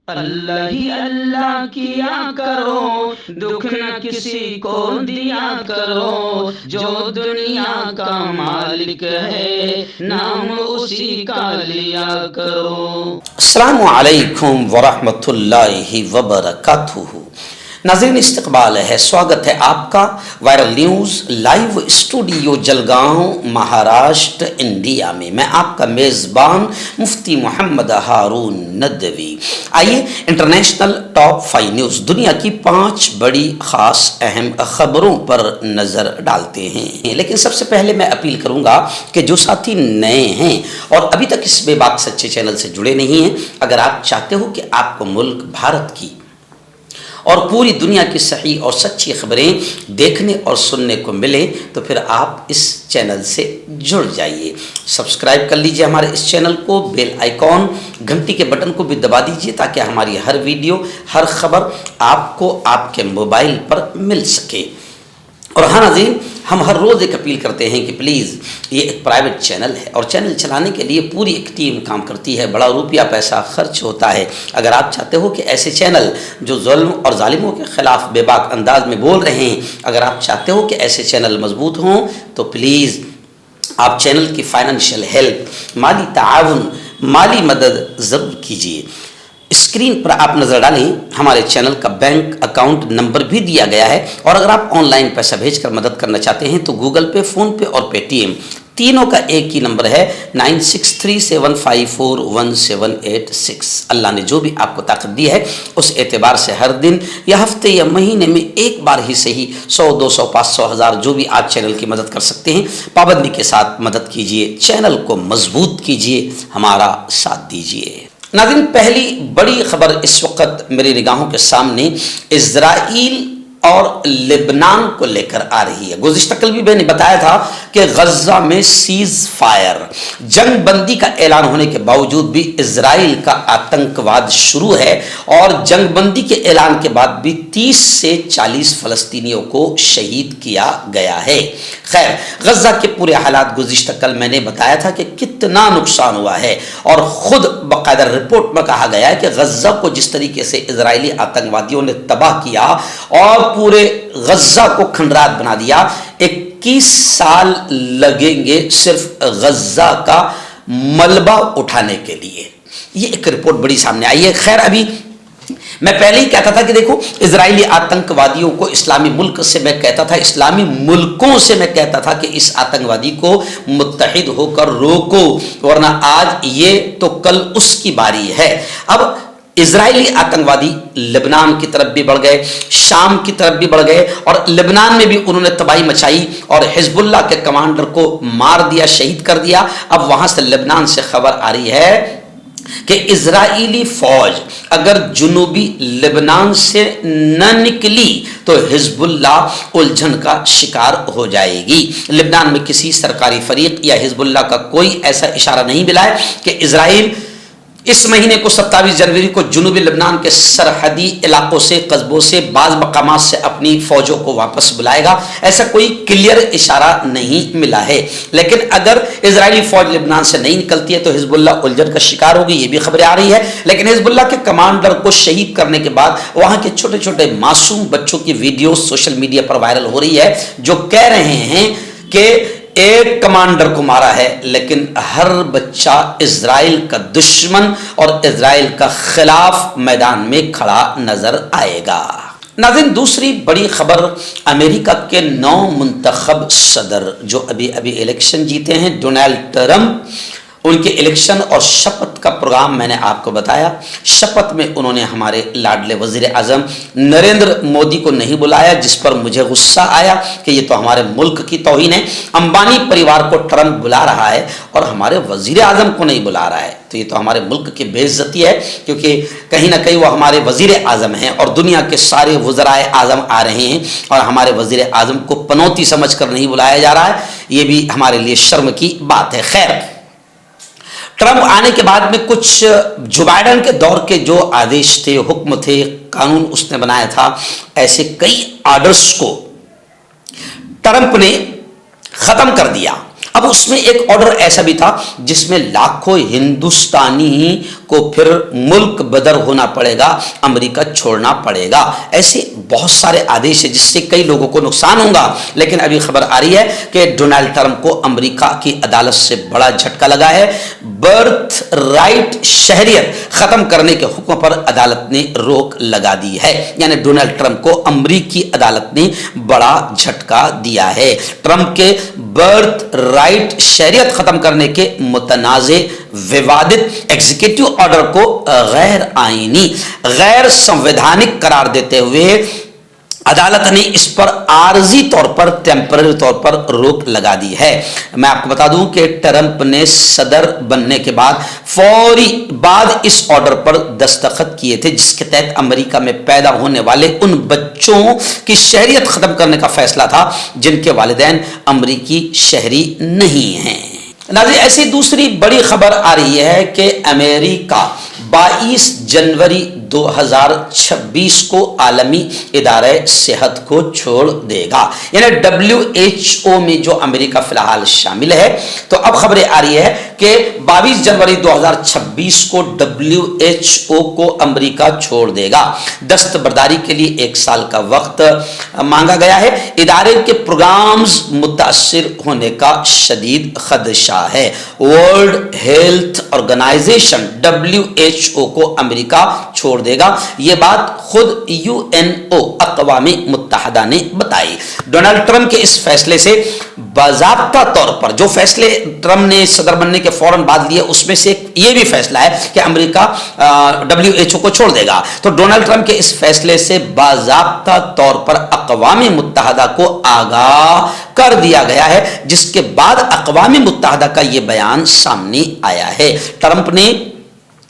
اللہ ہی اللہ کیا کرو، دکھ نہ کسی کو دیا کرو، جو دنیا کا مالک ہے نام اسی کا لیا کرو۔ السلام علیکم ورحمۃ اللہ وبرکاتہ۔ ناظرین استقبال ہے، سواگت ہے آپ کا viral news live studio Jalgaon Maharashtra India میں۔ میں آپ کا میزبان مفتی محمد ہارون ندوی۔ آئیے انٹرنیشنل ٹاپ 5 نیوز، دنیا کی 5 بڑی خاص اہم خبروں پر نظر ڈالتے ہیں۔ لیکن سب سے پہلے میں اپیل کروں گا کہ جو ساتھی نئے ہیں اور ابھی تک اس بے باک سچے چینل سے جڑے نہیں ہیں، اگر آپ چاہتے ہو کہ آپ کو ملک بھارت کی اور پوری دنیا کی صحیح اور سچی خبریں دیکھنے اور سننے کو ملے تو پھر آپ اس چینل سے جڑ جائیے۔ سبسکرائب کر لیجئے ہمارے اس چینل کو، بیل آئیکن گھنٹی کے بٹن کو بھی دبا دیجئے تاکہ ہماری ہر ویڈیو، ہر خبر آپ کو آپ کے موبائل پر مل سکے۔ اور ہاں ناظرین، ہم ہر روز ایک اپیل کرتے ہیں کہ پلیز یہ ایک پرائیویٹ چینل ہے اور چینل چلانے کے لیے پوری ایک ٹیم کام کرتی ہے، بڑا روپیہ پیسہ خرچ ہوتا ہے۔ اگر آپ چاہتے ہو کہ ایسے چینل جو ظلم اور ظالموں کے خلاف بے باک انداز میں بول رہے ہیں، اگر آپ چاہتے ہو کہ ایسے چینل مضبوط ہوں تو پلیز آپ چینل کی فائنینشیل ہیلپ، مالی تعاون، مالی مدد ضرور کیجیے۔ اسکرین پر آپ نظر ڈالیں، ہمارے چینل کا بینک اکاؤنٹ نمبر بھی دیا گیا ہے، اور اگر آپ آن لائن پیسہ بھیج کر مدد کرنا چاہتے ہیں تو گوگل پے، فون پے اور پے ٹی ایم تینوں کا ایک ہی نمبر ہے 9637541786۔ اللہ نے جو بھی آپ کو طاقت دی ہے اس اعتبار سے ہر دن یا ہفتے یا مہینے میں ایک بار ہی صحیح 100، 200، 500، 1000 جو بھی آپ چینل کی مدد کر سکتے ہیں، پابندی کے ساتھ مدد کیجیے، چینل کو مضبوط کیجیے، ہمارا ساتھ دیجیے۔ ناظرین، پہلی بڑی خبر اس وقت میری نگاہوں کے سامنے اسرائیل اور لبنان کو لے کر آ رہی ہے۔ گزشتہ کل بھی میں نے بتایا تھا کہ غزہ میں سیز فائر، جنگ بندی کا اعلان ہونے کے باوجود بھی اسرائیل کا آتنکواد شروع ہے، اور جنگ بندی کے اعلان کے بعد بھی 30 سے 40 فلسطینیوں کو شہید کیا گیا ہے۔ خیر، غزہ کے پورے حالات گزشتہ کل میں نے بتایا تھا کہ کتنا نقصان ہوا ہے، اور خود باقاعدہ رپورٹ میں کہا گیا ہے کہ غزہ کو جس طریقے سے اسرائیلی آتنکوادیوں نے تباہ کیا اور پورے غزہ کو کھنڈرات بنا دیا، 21 سال لگیں گے صرف غزہ کا ملبہ اٹھانے کے لیے۔ یہ ایک رپورٹ بڑی سامنے آئی ہے۔ خیر، ابھی میں پہلے ہی کہتا تھا کہ دیکھو، اسرائیلی آتنکوادیوں کو اسلامی ملک سے میں کہتا تھا، اسلامی ملکوں سے میں کہتا تھا کہ اس آتنکوادی کو متحد ہو کر روکو، ورنہ آج یہ تو کل اس کی باری ہے۔ اب اسرائیلی آتنکوادی لبنان کی طرف بھی بڑھ گئے، شام کی طرف بھی بڑھ گئے، اور لبنان میں بھی انہوں نے تباہی مچائی اور حزب اللہ کے کمانڈر کو مار دیا، شہید کر دیا۔ اب وہاں سے لبنان سے خبر آ رہی ہے کہ اسرائیلی فوج اگر جنوبی لبنان سے نہ نکلی تو حزب اللہ الجھن کا شکار ہو جائے گی۔ لبنان میں کسی سرکاری فریق یا حزب اللہ کا کوئی ایسا اشارہ نہیں ملا ہے کہ اسرائیل اس مہینے کو 27 جنوری کو جنوبی لبنان کے سرحدی علاقوں سے، قصبوں سے، بعض مقامات سے اپنی فوجوں کو واپس بلائے گا، ایسا کوئی کلیئر اشارہ نہیں ملا ہے۔ لیکن اگر اسرائیلی فوج لبنان سے نہیں نکلتی ہے تو حزب اللہ الجھن کا شکار ہوگی، یہ بھی خبریں آ رہی ہے۔ لیکن حزب اللہ کے کمانڈر کو شہید کرنے کے بعد وہاں کے چھوٹے چھوٹے معصوم بچوں کی ویڈیوز سوشل میڈیا پر وائرل ہو رہی ہے، جو کہہ رہے ہیں کہ ایک کمانڈر کو مارا ہے لیکن ہر بچہ اسرائیل کا دشمن اور اسرائیل کا خلاف میدان میں کھڑا نظر آئے گا۔ ناظرین، دوسری بڑی خبر، امریکہ کے 9 منتخب صدر جو ابھی الیکشن جیتے ہیں، ڈونلڈ ٹرمپ، ان کے الیکشن اور شپت کا پروگرام میں نے آپ کو بتایا۔ شپت میں انہوں نے ہمارے لاڈلے وزیر اعظم نریندر مودی کو نہیں بلایا، جس پر مجھے غصہ آیا کہ یہ تو ہمارے ملک کی توہین ہے۔ امبانی پریوار کو ٹرمپ بلا رہا ہے اور ہمارے وزیر اعظم کو نہیں بلا رہا ہے، تو یہ تو ہمارے ملک کی بے عزتی ہے، کیونکہ کہیں نہ کہیں وہ ہمارے وزیر اعظم ہیں اور دنیا کے سارے وزرائے اعظم آ رہے ہیں اور ہمارے وزیر اعظم کو پنوتی سمجھ کر نہیں بلایا جا رہا ہے، یہ بھی ہمارے لیے شرم کی بات ہے۔ خیر، ٹرمپ آنے کے بعد میں کچھ جو بائیڈن کے دور کے جو آدیش تھے، حکم تھے، قانون اس نے بنایا تھا، ایسے کئی آرڈرز کو ٹرمپ نے ختم کر دیا۔ اب اب اس میں ایک آرڈر ایسا بھی تھا جس میں لاکھوں ہندوستانی کو پھر ملک بدر ہونا پڑے گا، امریکہ چھوڑنا پڑے گا. ایسے بہت سارے آدیش ہیں جس سے کئی لوگوں کو نقصان ہوگا. لیکن ابھی خبر آ رہی ہے کہ ڈونلڈ ٹرمپ کو امریکہ کی عدالت سے بڑا جھٹکا لگا ہے. برتھ رائٹ شہریت ختم کرنے کے حکم پر عدالت نے روک لگا دی ہے. یعنی ڈونلڈ ٹرمپ کو امریکی عدالت نے بڑا جھٹکا دیا ہے. ٹرمپ کے برتھ رائٹ شہریت ختم کرنے کے متنازع ووادت ایگزیکٹو آرڈر کو غیر آئینی، غیر سنویدھانک قرار دیتے ہوئے عدالت نے اس پر عارضی طور پر ٹیمپرری طور پر روک لگا دی ہے. میں آپ کو بتا دوں کہ ٹرمپ نے صدر بننے کے بعد فوری بعد اس آرڈر پر دستخط کیے تھے جس کے تحت امریکہ میں پیدا ہونے والے ان بچوں کی شہریت ختم کرنے کا فیصلہ تھا جن کے والدین امریکی شہری نہیں ہیں. ناظرین، ایسی دوسری بڑی خبر آ رہی ہے کہ امریکہ 22 جنوری 2026 کو عالمی ادارہ صحت کو چھوڑ دے گا. یعنی WHO میں جو امریکہ فی الحال شامل ہے. تو اب خبریں آ رہی ہے کہ 22 جنوری 2026 کو WHO کو امریکہ چھوڑ دے گا. دستبرداری کے لیے 1 سال کا وقت مانگا گیا ہے. ادارے کے پروگرامز متاثر ہونے کا شدید خدشہ ہے. ورلڈ ہیلتھ آرگنائزیشن WHO کو امریکہ چھوڑ دے گا. یہ بات خود UNO اقوام متحدہ نے بتائی. ڈونلڈ ٹرمپ کے اس فیصلے سے باضابطہ طور پر جو فیصلے ٹرمپ نے صدر بننے کے فوراً بعد لیے اس میں سے یہ بھی فیصلہ ہے کہ امریکہ WHO کو چھوڑ دے گا. تو ڈونلڈ ٹرمپ کے اس فیصلے سے باضابطہ طور پر اقوام متحدہ کو آگاہ کر دیا گیا ہے جس کے بعد اقوام متحدہ کا یہ بیان سامنے آیا ہے. ٹرمپ نے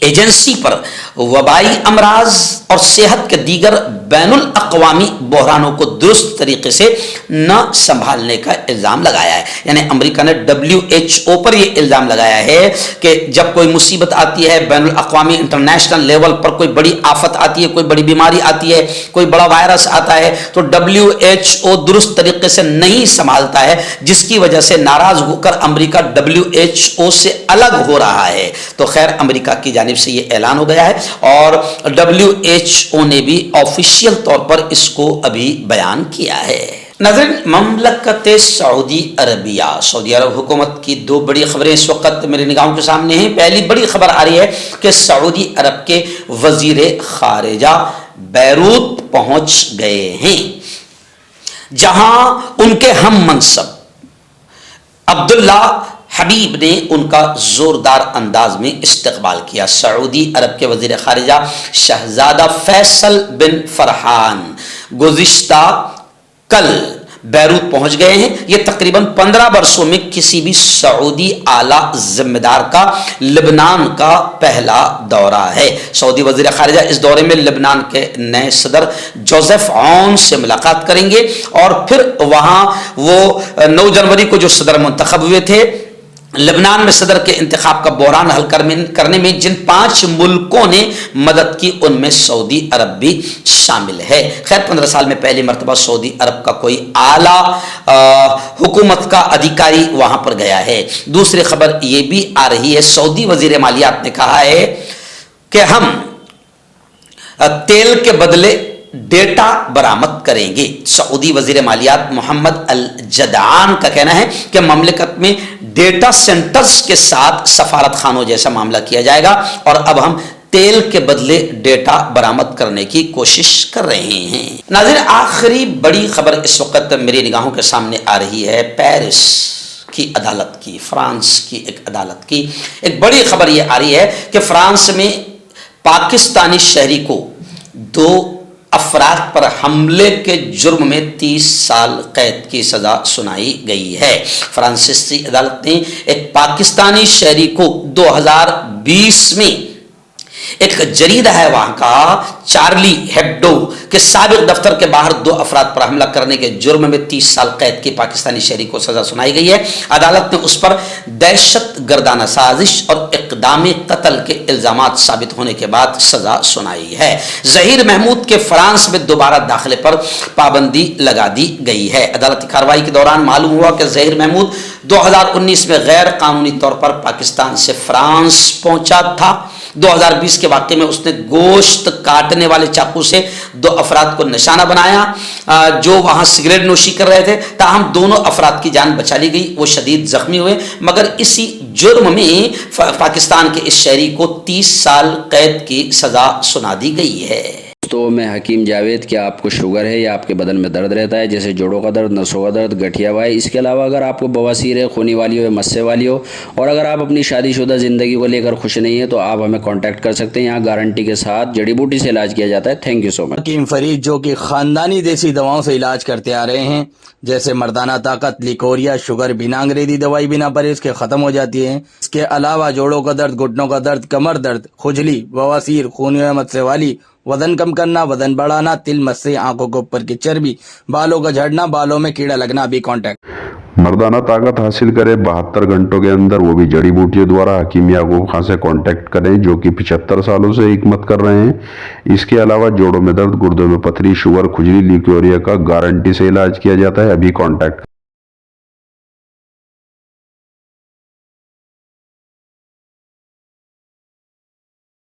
ایجنسی پر وبائی امراض اور صحت کے دیگر بین الاقوامی بحرانوں کو درست طریقے سے نہ سنبھالنے کا الزام لگایا ہے. یعنی امریکہ نے WHO پر یہ الزام لگایا ہے کہ جب کوئی مصیبت آتی ہے بین الاقوامی انٹرنیشنل لیول پر، کوئی بڑی آفت آتی ہے، کوئی بڑی بیماری آتی ہے، کوئی بڑا وائرس آتا ہے، تو WHO درست طریقے سے نہیں سنبھالتا ہے جس کی وجہ سے ناراض ہو کر امریکہ WHO سے الگ ہو رہا ہے. تو خیر امریکہ کی جانب سے یہ اعلان ہو گیا ہے اور WHO نے بھی آفیشیل طور پر اس کو ابھی بیان کیا ہے. ناظرین، مملکت سعودی عربیہ، سعودی عرب حکومت کی 2 بڑی خبریں اس وقت میرے نگاہوں کے سامنے ہیں. پہلی بڑی خبر آ رہی ہے کہ سعودی عرب کے وزیر خارجہ بیروت پہنچ گئے ہیں جہاں ان کے ہم منصب عبداللہ حبیب نے ان کا زوردار انداز میں استقبال کیا. سعودی عرب کے وزیر خارجہ شہزادہ فیصل بن فرحان گزشتہ کل بیروت پہنچ گئے ہیں. یہ تقریباً 15 برسوں میں کسی بھی سعودی اعلیٰ ذمہ دار کا لبنان کا پہلا دورہ ہے. سعودی وزیر خارجہ اس دورے میں لبنان کے نئے صدر جوزف عون سے ملاقات کریں گے اور پھر وہاں وہ 9 جنوری کو جو صدر منتخب ہوئے تھے، لبنان میں صدر کے انتخاب کا بحران حل کرنے میں جن 5 ملکوں نے مدد کی ان میں سعودی عرب بھی شامل ہے. خیر 15 سال میں پہلی مرتبہ سعودی عرب کا کوئی اعلیٰ حکومت کا ادھیکاری وہاں پر گیا ہے. دوسری خبر یہ بھی آ رہی ہے، سعودی وزیر مالیات نے کہا ہے کہ ہم تیل کے بدلے ڈیٹا برآمد کریں گے. سعودی وزیر مالیات محمد الجدعان کا کہنا ہے کہ مملکت میں ڈیٹا سینٹرز کے ساتھ سفارت خانوں جیسا معاملہ کیا جائے گا اور اب ہم تیل کے بدلے ڈیٹا برآمد کرنے کی کوشش کر رہے ہیں. ناظرین، آخری بڑی خبر اس وقت میری نگاہوں کے سامنے آ رہی ہے پیرس کی عدالت کی، فرانس کی ایک عدالت کی. ایک بڑی خبر یہ آ رہی ہے کہ فرانس میں پاکستانی شہری کو 2 افراد پر حملے کے جرم میں 30 سال قید کی سزا سنائی گئی ہے. فرانسیسی عدالت نے ایک پاکستانی شہری کو 2020 میں ایک جریدہ ہے وہاں کا چارلی ہیبڈو کے سابق دفتر کے باہر 2 افراد پر حملہ کرنے کے جرم میں 30 سال قید کی پاکستانی شہری کو سزا سنائی گئی ہے۔ عدالت نے اس پر دہشت گردانہ سازش اور اقدام قتل کے الزامات ثابت ہونے کے بعد سزا سنائی ہے۔ ظہیر محمود کے فرانس میں دوبارہ داخلے پر پابندی لگا دی گئی ہے۔ عدالتی کارروائی کے دوران معلوم ہوا کہ ظہیر محمود 2019 میں غیر قانونی طور پر پاکستان سے فرانس پہنچا تھا۔ 2020 کے واقعے میں اس نے گوشت کاٹنے والے چاقو سے 2 افراد کو نشانہ بنایا جو وہاں سگریٹ نوشی کر رہے تھے، تاہم دونوں افراد کی جان بچا لی گئی، وہ شدید زخمی ہوئے، مگر اسی جرم میں پاکستان کے اس شہری کو 30 سال قید کی سزا سنا دی گئی ہے۔ تو میں حکیم جاوید، کیا آپ کو شوگر ہے یا آپ کے بدن میں درد رہتا ہے جیسے جوڑوں کا درد، نسوں کا درد، گٹھیا وائی؟ اس کے علاوہ اگر آپ کو بواسیر ہے، خونی والی ہو یا مسے والی ہو، اور اگر آپ اپنی شادی شدہ زندگی کو لے کر خوش نہیں ہیں تو آپ ہمیں کانٹیکٹ کر سکتے ہیں۔ یہاں گارنٹی کے ساتھ جڑی بوٹی سے علاج کیا جاتا ہے۔ تھینک یو سو مچ۔ حکیم فرید جو کہ خاندانی دیسی دواؤں سے علاج کرتے آ رہے ہیں، جیسے مردانہ طاقت، لیکوریا، شوگر بنا انگریزی دوائی بنا پرہیز کے ختم ہو جاتی ہے۔ اس کے علاوہ جوڑوں کا درد، گھٹنوں کا درد، کمر درد، کھجلی، بواسیر، خونی و مسے والی، وزن کم کرنا، وزن بڑھانا، تل مسے، آنکھوں کے اوپر کی چربی، بالوں کا جھڑنا، بالوں میں کیڑا لگنا، بھی کانٹیکٹ۔ مردانہ طاقت حاصل کرے 72 گھنٹوں کے اندر، وہ بھی جڑی بوٹیوں دوارا۔ حکیم یعقوب خان سے کانٹیکٹ کریں جو کہ 75 سالوں سے حکمت کر رہے ہیں۔ اس کے علاوہ جوڑوں میں درد، گردوں میں پتھری، شوگر، کھجلی، لیکوریا کا گارنٹی سے علاج کیا جاتا ہے۔ ابھی کانٹیکٹ